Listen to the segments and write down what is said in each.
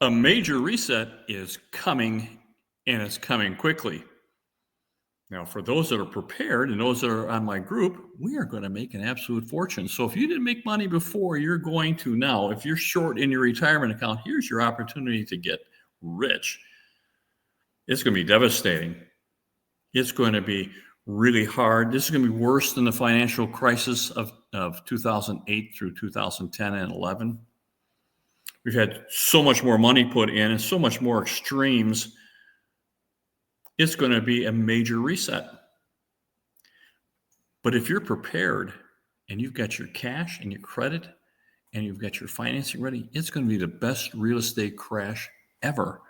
A major reset is coming, and it's coming quickly. Now, for those that are prepared and those that are on my group, we are going to make an absolute fortune. So if you didn't make money before, you're going to now. If you're short in your retirement account, here's your opportunity to get rich. It's going to be devastating. It's going to be really hard. This is going to be worse than the financial crisis of 2008 through 2010 and 11. We've had so much more money put in and so much more extremes. It's going to be a major reset. But if you're prepared and you've got your cash and your credit and you've got your financing ready, it's going to be the best real estate crash ever.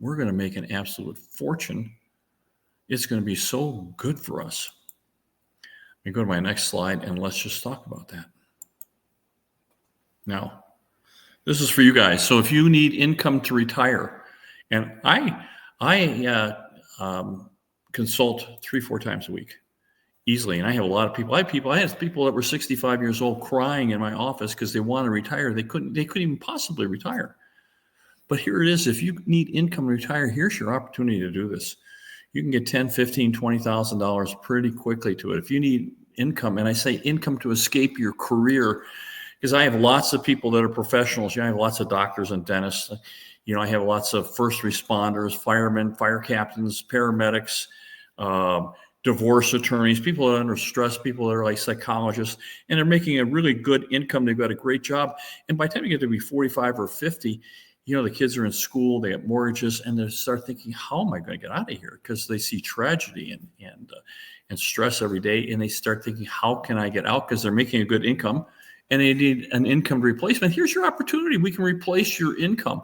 We're going to make an absolute fortune. It's going to be so good for us. Let me go to my next slide and let's just talk about that. Now, this is for you guys. So if you need income to retire, and I consult 3-4 times a week easily. And I have a lot of people. I had people that were 65 years old crying in my office because they want to retire. They couldn't even possibly retire. But here it is. If you need income to retire, here's your opportunity to do this. You can get $10,000, $15,000, $20,000 pretty quickly to it. If you need income, and I say income to escape your career, because I have lots of people that are professionals. I have lots of doctors and dentists. I have lots of first responders, firemen, fire captains, paramedics, divorce attorneys, people that are under stress, people that are like psychologists, and they're making a really good income. They've got a great job. And by the time you get to be 45 or 50, the kids are in school, they have mortgages, and they start thinking, how am I going to get out of here? Because they see tragedy and stress every day, and they start thinking, how can I get out? Because they're making a good income, and they need an income replacement. Here's your opportunity. We can replace your income.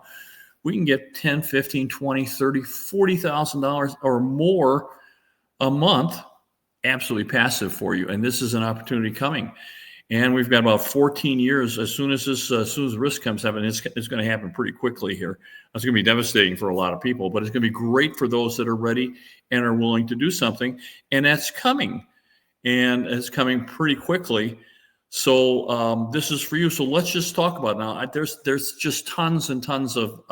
We can get $10,000, $15,000, $20,000, $30,000, $40,000 or more a month, absolutely passive for you. And this is an opportunity coming. And we've got about 14 years. As soon as risk comes up, and it's going to happen pretty quickly here. It's going to be devastating for a lot of people, but it's going to be great for those that are ready and are willing to do something. And that's coming, and it's coming pretty quickly. So this is for you. So let's just talk about it now. There's just tons and tons of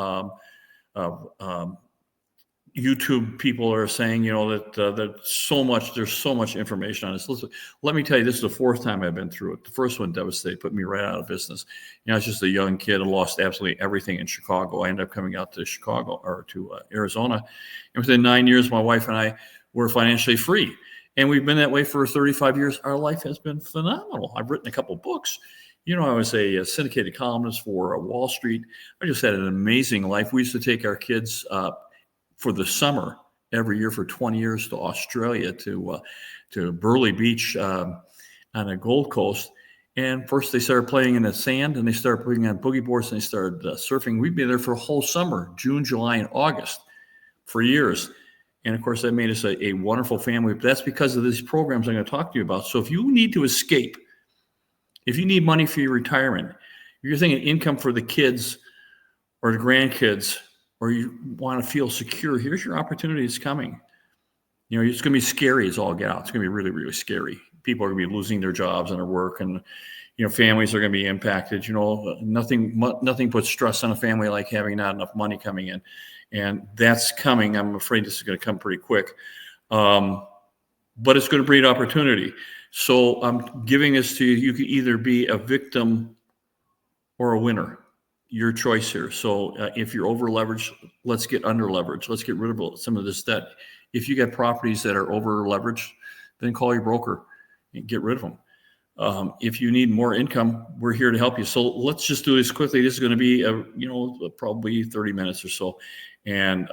YouTube people are saying, that there's so much information on this. Listen, let me tell you, this is the 4th time I've been through it. The first one devastated, put me right out of business. I was just a young kid and lost absolutely everything in Chicago. I ended up coming out to Chicago or to Arizona. And within 9 years, my wife and I were financially free. And we've been that way for 35 years. Our life has been phenomenal. I've written a couple books. I was a syndicated columnist for Wall Street. I just had an amazing life. We used to take our kids for the summer every year for 20 years to Australia, to Burleigh Beach on the Gold Coast. And first they started playing in the sand, and they started putting on boogie boards, and they started surfing. We'd be there for a whole summer, June, July, and August for years. And of course, that made us a wonderful family. But that's because of these programs I'm going to talk to you about. So if you need to escape, if you need money for your retirement, if you're thinking income for the kids or the grandkids, or you want to feel secure, here's your opportunity. It's coming. It's going to be scary as all get out. It's going to be really, really scary. People are going to be losing their jobs and their work, and families are going to be impacted. Nothing puts stress on a family like having not enough money coming in. And that's coming. I'm afraid this is going to come pretty quick. But it's going to breed opportunity. So I'm giving this to you. You can either be a victim or a winner. Your choice here. So if you're over leveraged, let's get under leveraged. Let's get rid of some of this debt. If you got properties that are over leveraged, then call your broker and get rid of them. If you need more income, we're here to help you. So let's just do this quickly. This is going to be probably 30 minutes or so. And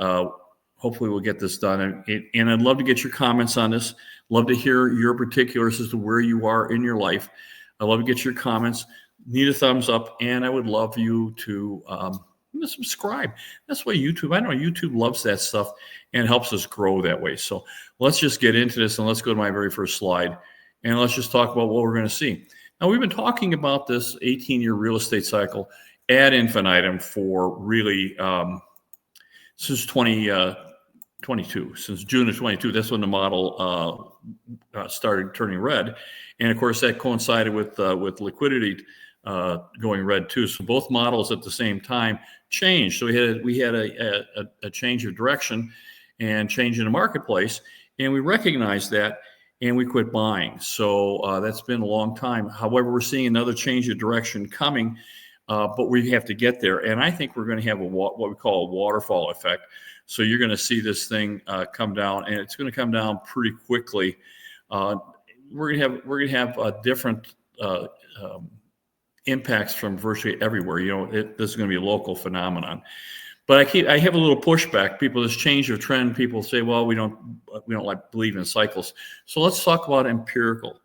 hopefully we'll get this done. And I'd love to get your comments on this. Love to hear your particulars as to where you are in your life. I'd love to get your comments. Need a thumbs up. And I would love you to subscribe. That's why YouTube, I know YouTube loves that stuff and helps us grow that way. So let's just get into this, and let's go to my very first slide. And let's just talk about what we're going to see. Now, we've been talking about this 18-year real estate cycle ad infinitum for really since 2022, since June of 22. That's when the model started turning red. And of course, that coincided with liquidity going red too. So both models at the same time changed. So we had a change of direction and change in the marketplace, and we recognized that, and we quit buying. So that's been a long time. However, we're seeing another change of direction coming, but we have to get there. And I think we're going to have what we call a waterfall effect. So you're going to see this thing come down, and it's going to come down pretty quickly. We're going to have different impacts from virtually everywhere. This is going to be a local phenomenon. But I have a little pushback. People, this change of trend, people say, well, we don't believe in cycles. So let's talk about empirical.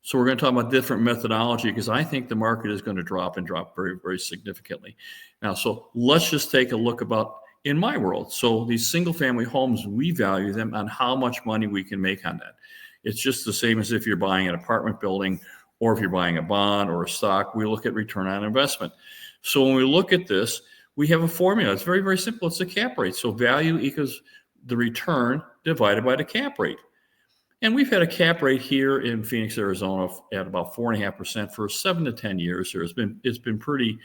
So we're going to talk about different methodology, because I think the market is going to drop very, very significantly. Now, so let's just take a look about in my world. So these single family homes, we value them on how much money we can make on that. It's just the same as if you're buying an apartment building or if you're buying a bond or a stock. We look at return on investment. So when we look at this, we have a formula. It's very, very simple. It's a cap rate. So value equals the return divided by the cap rate. And we've had a cap rate here in Phoenix, Arizona at about 4.5% for 7 to 10 years here. It's been pretty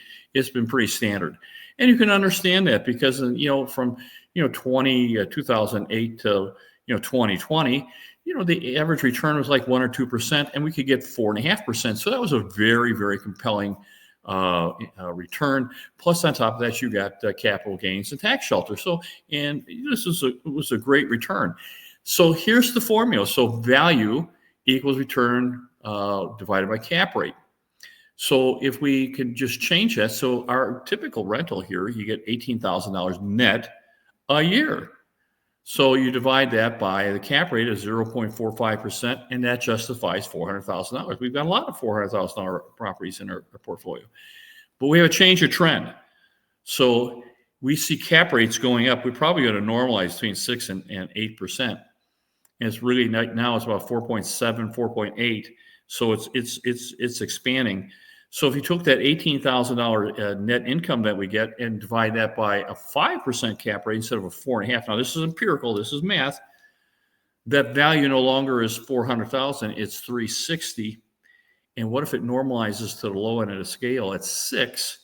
standard. And you can understand that because, from 2008 to 2020, the average return was like 1 or 2%, and we could get 4.5%. So that was a very, very compelling return. Plus, on top of that, you got capital gains and tax shelter. So, and this was a great return. So here's the formula. So value equals return divided by cap rate. So if we could just change that, so our typical rental here, you get $18,000 net a year. So you divide that by the cap rate of 0.45%, and that justifies $400,000. We've got a lot of $400,000 properties in our portfolio, but we have a change of trend. So we see cap rates going up. We're probably going to normalize between 6 and 8%. And it's really now it's about 4.7, 4.8. So it's expanding. So if you took that $18,000 net income that we get and divide that by a 5% cap rate instead of a 4.5, now this is empirical, this is math, that value no longer is $400,000, it's $360. And what if it normalizes to the low end of the scale at 6?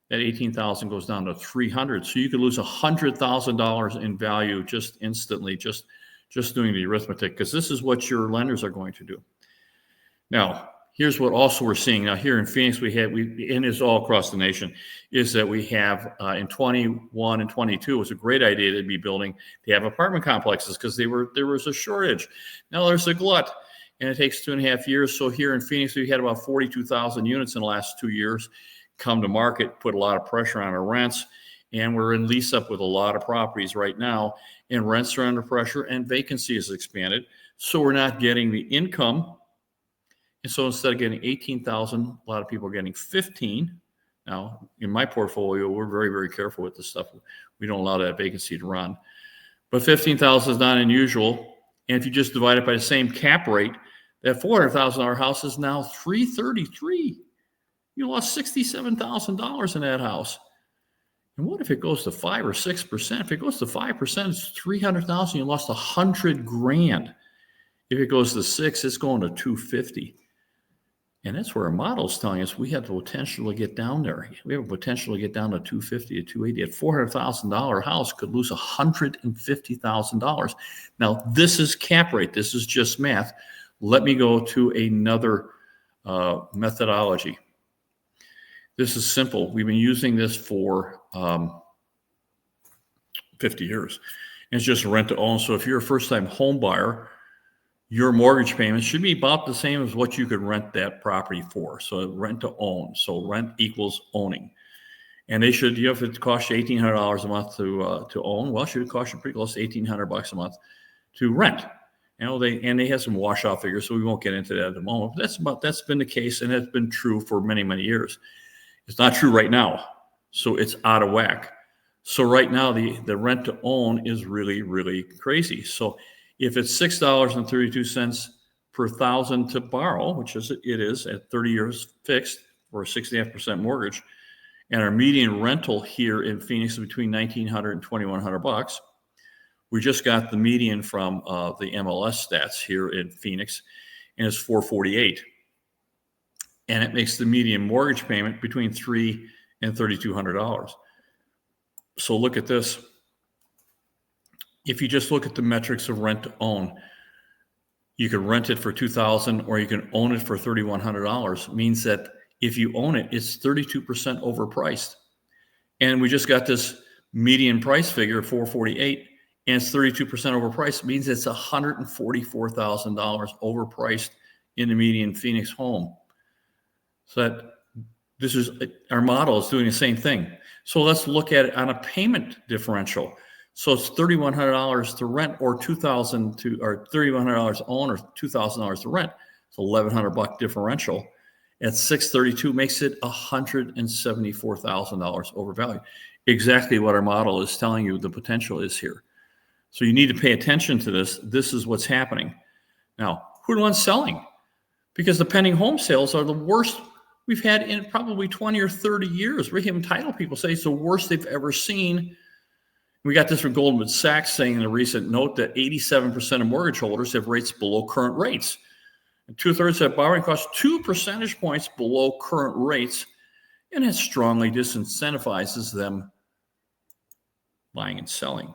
That $18,000 goes down to $300. So you could lose $100,000 in value just instantly, just doing the arithmetic, because this is what your lenders are going to do. Now, here's what also we're seeing now here in Phoenix. And it's all across the nation, is that we have in 21 and 22, it was a great idea to be building. They have apartment complexes because there was a shortage. Now there's a glut, and it takes 2.5 years. So here in Phoenix, we had about 42,000 units in the last 2 years come to market, put a lot of pressure on our rents. And we're in lease up with a lot of properties right now, and rents are under pressure and vacancy has expanded. So we're not getting the income. And so instead of getting 18,000, a lot of people are getting 15. Now, in my portfolio, we're very, very careful with this stuff. We don't allow that vacancy to run. But 15,000 is not unusual. And if you just divide it by the same cap rate, that $400,000 house is now $333. You lost $67,000 in that house. And what if it goes to 5 or 6%? If it goes to 5%, it's $300,000. You lost $100,000. If it goes to 6, it's going to $250. And that's where our model's telling us we have the potential to get down there. We have a potential to get down to $250 to $280. A $400,000 house could lose $150,000. Now, this is cap rate. This is just math. Let me go to another methodology. This is simple. We've been using this for 50 years. And it's just rent to own. So if you're a first-time home buyer, your mortgage payments should be about the same as what you could rent that property for. So rent to own. So rent equals owning. And they should, if it costs you $1,800 a month to own, well, it should cost you pretty close to $1,800 a month to rent. They have some washout figures, so we won't get into that at the moment. But that's been the case, and it's been true for many, many years. It's not true right now, so it's out of whack. So right now, the rent to own is really, really crazy. So if it's $6.32 per thousand to borrow, which it is at 30 years fixed for a 6.5% mortgage, and our median rental here in Phoenix is between $1,900 and $2,100. We just got the median from the MLS stats here in Phoenix, and it's $448. and it makes the median mortgage payment between $300 and $3,200. So look at this. If you just look at the metrics of rent to own, you can rent it for $2,000 or you can own it for $3,100. Means that if you own it, it's 32% overpriced. And we just got this median price figure of $448, and it's 32% overpriced. It means it's $144,000 overpriced in the median Phoenix home. So that this is our model is doing the same thing. So let's look at it on a payment differential. So it's $3,100 to rent, or $2,000 to, or $3,100 to own, or $2,000 to rent. It's $1,100 differential. At 632 makes it $174,000 overvalued. Exactly what our model is telling you the potential is here. So you need to pay attention to this. This is what's happening. Now, who do you want selling? Because the pending home sales are the worst we've had in probably 20 or 30 years. We're hearing title people say it's the worst they've ever seen. We got this from Goldman Sachs saying in a recent note that 87% of mortgage holders have rates below current rates. And 2/3 have borrowing costs 2 percentage points below current rates, and it strongly disincentivizes them buying and selling.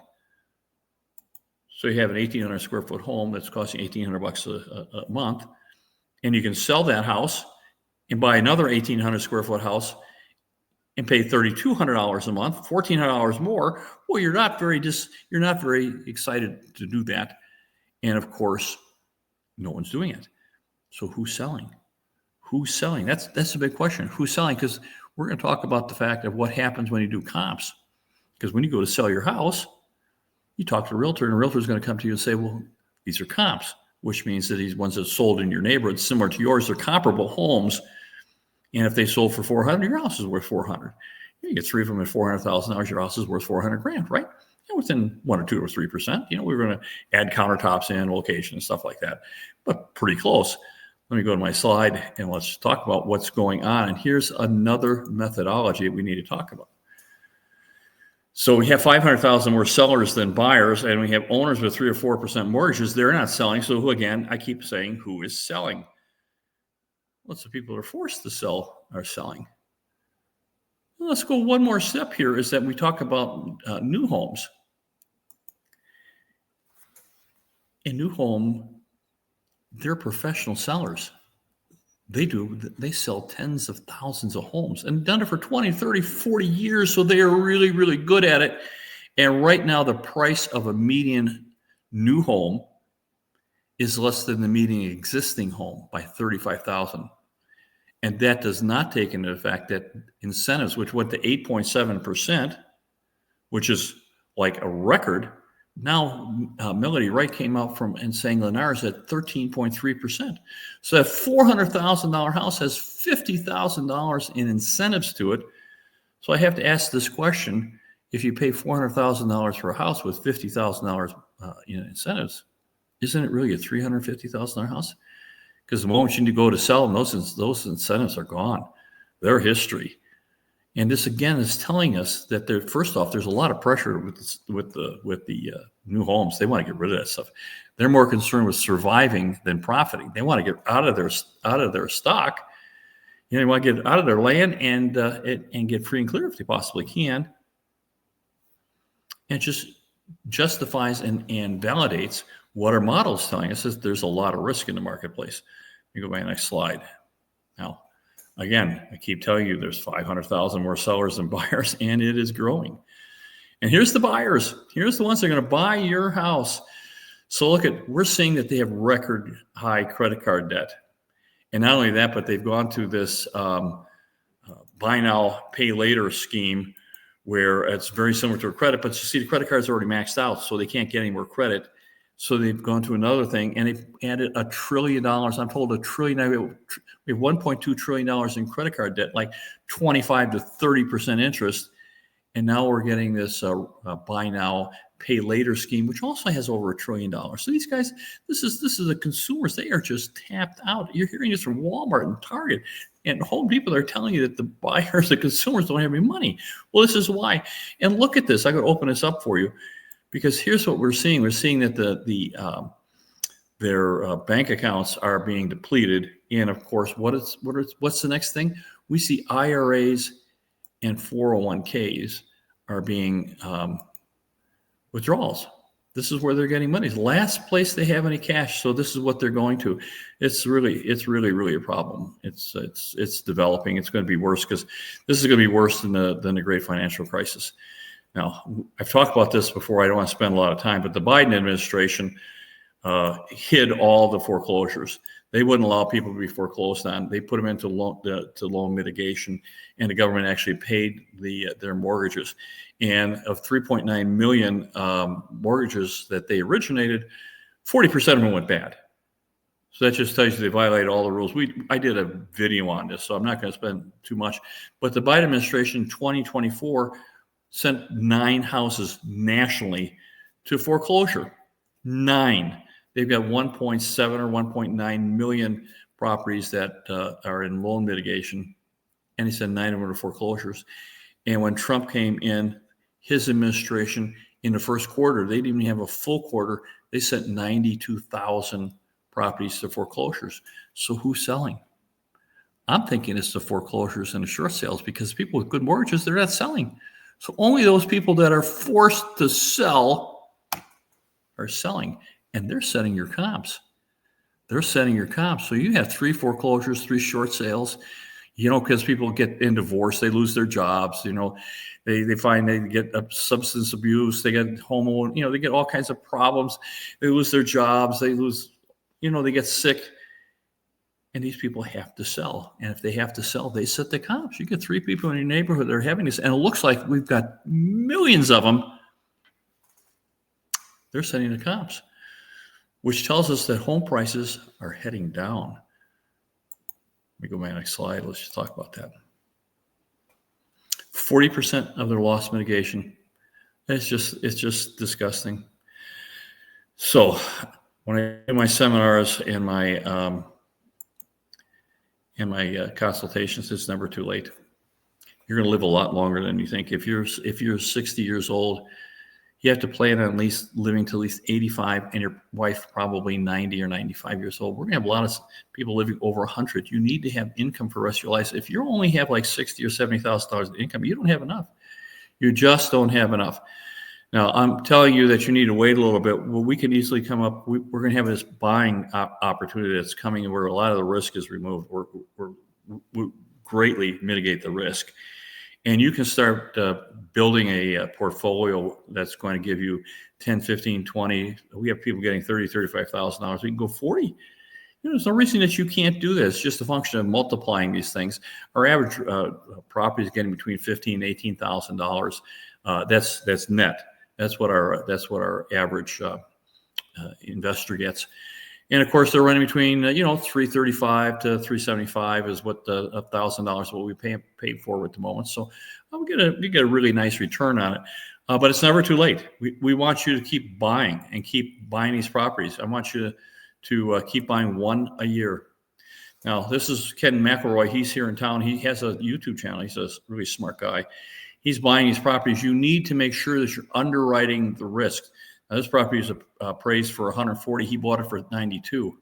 So you have an 1,800 square foot home that's costing $1,800 a month, and you can sell that house and buy another 1,800 square foot house and pay $3,200 a month, $1,400 more. Well, you're not very excited to do that, and of course, no one's doing it. So who's selling? Who's selling? That's a big question. Who's selling? Because we're going to talk about the fact of what happens when you do comps. Because when you go to sell your house, you talk to a realtor, and a realtor is going to come to you and say, well, these are comps, which means that these ones that sold in your neighborhood similar to yours are comparable homes. And if they sold for $400,000, your house is worth $400,000. You get three of them at $400,000, your house is worth $400,000, right? And within 1 or 2 or 3%, we're going to add countertops in, location, and stuff like that, but pretty close. Let me go to my slide and let's talk about what's going on. And here's another methodology we need to talk about. So we have 500,000 more sellers than buyers, and we have owners with 3 or 4% mortgages. They're not selling. So who, again, I keep saying, who is selling? Lots of people that are forced to sell are selling. Well, let's go one more step here, is that we talk about new homes. A new home, they're professional sellers. They sell tens of thousands of homes and done it for 20, 30, 40 years. So they are really, really good at it. And right now, the price of a median new home is less than the median existing home by $35,000. And that does not take into effect that incentives, which went to 8.7%, which is like a record. Now, Melody Wright came out from and saying Lennar's at 13.3%. So that $400,000 house has $50,000 in incentives to it. So I have to ask this question: if you pay $400,000 for a house with $50,000 in incentives, isn't it really a $350,000 house? Because the moment you go to sell them, those incentives are gone. They're history. And this again is telling us that first off, there's a lot of pressure with the new homes. They want to get rid of that stuff. They're more concerned with surviving than profiting. They want to get out of their stock. They want to get out of their land and get free and clear if they possibly can. And it just justifies and validates what our model is telling us, is there's a lot of risk in the marketplace. Let me go back to the next slide. Now, again, I keep telling you there's 500,000 more sellers than buyers, and it is growing. And here's the buyers. Here's the ones that are going to buy your house. So we're seeing that they have record high credit card debt. And not only that, but they've gone to this buy now, pay later scheme where it's very similar to a credit, but you see the credit card's already maxed out, so they can't get any more credit. So they've gone to another thing, and they've added $1 trillion. I'm told $1 trillion. We have $1.2 trillion in credit card debt, like 25 to 30% interest. And now we're getting this buy now, pay later scheme, which also has over $1 trillion. So these guys, this is the consumers. They are just tapped out. You're hearing this from Walmart and Target and Home Depot. They're telling you that the buyers, the consumers, don't have any money. Well, this is why. And look at this. I could open this up for you. Because here's what we're seeing. We're seing that their bank accounts are being depleted, And of course, what's the next thing? We see IRAs and 401ks are being withdrawals. This is where they're getting money. It's the last place they have any cash, so this is what they're going to. It's really a problem. It's developing. It's going to be worse because this is going to be worse than the Great Financial Crisis. Now, I've talked about this before. I don't want to spend a lot of time, but the Biden administration hid all the foreclosures. They wouldn't allow people to be foreclosed on. They put them into loan mitigation, and the government actually paid their mortgages. And of 3.9 million mortgages that they originated, 40% of them went bad. So that just tells you they violated all the rules. I did a video on this, so I'm not going to spend too much. But the Biden administration, 2024, sent 9 houses nationally to foreclosure. 9. They've got 1.7 or 1.9 million properties that are in loan mitigation, and he sent 9 of them to foreclosures. And when Trump came in, his administration, in the first quarter, they didn't even have a full quarter. They sent 92,000 properties to foreclosures. So who's selling? I'm thinking it's the foreclosures and the short sales, because people with good mortgages, they're not selling. So only those people that are forced to sell are selling, and they're setting your comps. They're setting your comps. So you have 3 foreclosures, 3 short sales, because people get in divorce, they lose their jobs, they find they get substance abuse, they get they get all kinds of problems, they lose their jobs, they lose, they get sick, and these people have to sell. And if they have to sell, they set the comps. You get 3 people in your neighborhood that are having this, and it looks like we've got millions of them. They're setting the comps, which tells us that home prices are heading down. Let me go to my next slide. Let's just talk about that. 40% of their loss mitigation. It's just disgusting. So when I do my seminars and my consultations, it's never too late. You're going to live a lot longer than you think. If you're 60 years old, you have to plan on at least living to at least 85, and your wife probably 90 or 95 years old. We're going to have a lot of people living over 100. You need to have income for the rest of your life. If you only have like $60,000 or $70,000 in income, you don't have enough. You just don't have enough. Now, I'm telling you that you need to wait a little bit. Well, we can easily come up. We're going to have this buying opportunity that's coming where a lot of the risk is removed. We greatly mitigate the risk. And you can start building a portfolio that's going to give you 10, 15, 20. We have people getting $30,000, $35,000. We can go 40. There's no reason that you can't do this. It's just a function of multiplying these things. Our average property is getting between $15,000 and $18,000. That's net. That's what our average investor gets. And of course, they're running between $335 to $375 is what the $1,000 what we paid for at the moment. So we get a really nice return on it. But it's never too late. We want you to keep buying and keep buying these properties. I want you to keep buying 1 a year. Now, this is Ken McElroy. He's here in town. He has a YouTube channel. He's a really smart guy. He's buying these properties. You need to make sure that you're underwriting the risk. Now, this property is appraised for 140. He bought it for 92.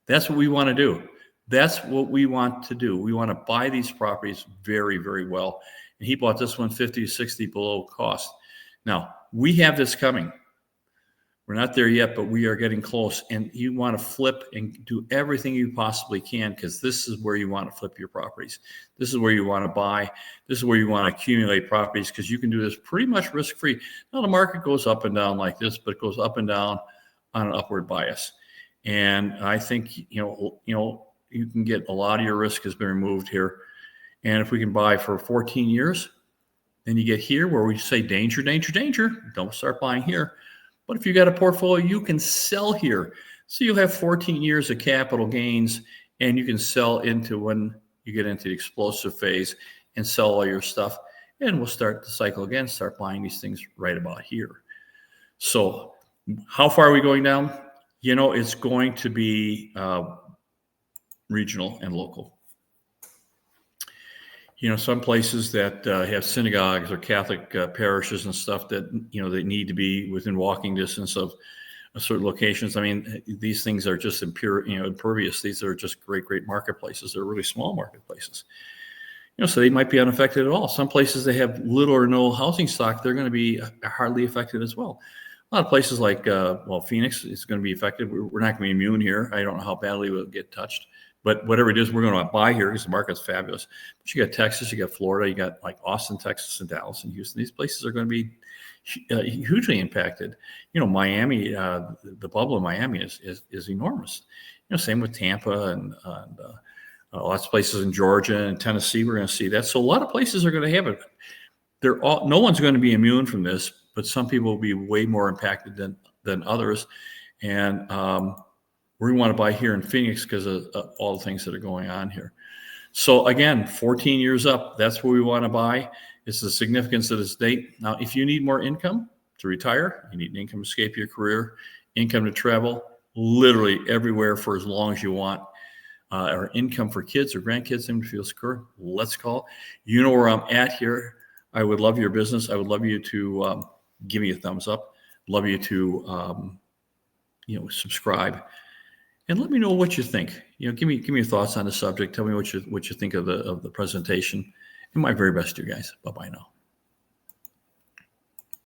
That's what we want to do. That's what we want to do. We want to buy these properties very, very well. And he bought this one 50 to 60 below cost. Now, we have this coming. We're not there yet, but we are getting close. And you want to flip and do everything you possibly can, because this is where you want to flip your properties. This is where you want to buy. This is where you want to accumulate properties, because you can do this pretty much risk-free. Now, the market goes up and down like this, but it goes up and down on an upward bias. And I think, you can get a lot of your risk has been removed here. And if we can buy for 14 years, then you get here where we say danger, danger, danger. Don't start buying here. But if you got a portfolio, you can sell here. So you'll have 14 years of capital gains, and you can sell into when you get into the explosive phase and sell all your stuff. And we'll start the cycle again, start buying these things right about here. So how far are we going down? It's going to be regional and local. Some places that have synagogues or Catholic parishes and stuff that, they need to be within walking distance of certain locations. I mean, these things are just impervious. These are just great marketplaces. They're really small marketplaces. So they might be unaffected at all. Some places they have little or no housing stock, they're going to be hardly affected as well. A lot of places like, Phoenix is going to be affected. We're not going to be immune here. I don't know how badly we'll get touched, but whatever it is, we're going to buy here because the market's fabulous. But you got Texas, you got Florida, you got like Austin, Texas, and Dallas and Houston. These places are going to be hugely impacted. Miami, the bubble in Miami is enormous. Same with Tampa and lots of places in Georgia and Tennessee. We're going to see that. So a lot of places are going to have it. No one's going to be immune from this, but some people will be way more impacted than others. And we want to buy here in Phoenix because of all the things that are going on here. So again, 14 years up, that's where we want to buy. It's the significance of this date. Now, if you need more income to retire, you need an income to escape your career, income to travel, literally everywhere for as long as you want, or income for kids or grandkids, them to feel secure, let's call. You know where I'm at here. I would love your business. I would love you to give me a thumbs up. Love you to subscribe, and let me know what you think. Give me your thoughts on the subject. Tell me what you think of the presentation. And my very best to you guys. Bye bye now.